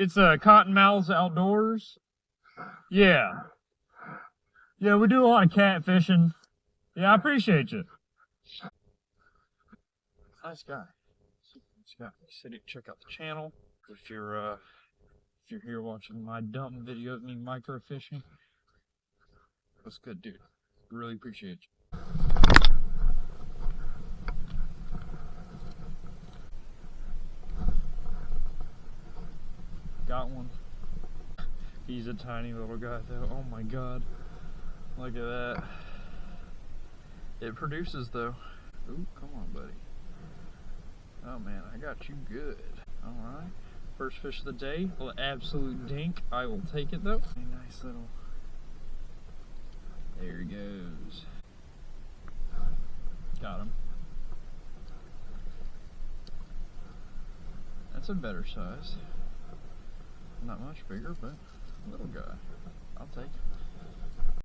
It's Cottonmouths Outdoors. Yeah. Yeah, we do a lot of catfishing. Yeah, I appreciate you. Nice guy. Nice guy. He said he'd check out the channel if you're here watching my dumb video of me microfishing. That's good, dude. Really appreciate you. Got one. He's a tiny little guy though. Oh my god. Look at that. It produces though. Ooh, come on, buddy. Oh man, I got you good. Alright. First fish of the day. Well, absolute dink. I will take it though. A nice little. There he goes. Got him. That's a better size. Not much bigger, but a little guy. I'll take it.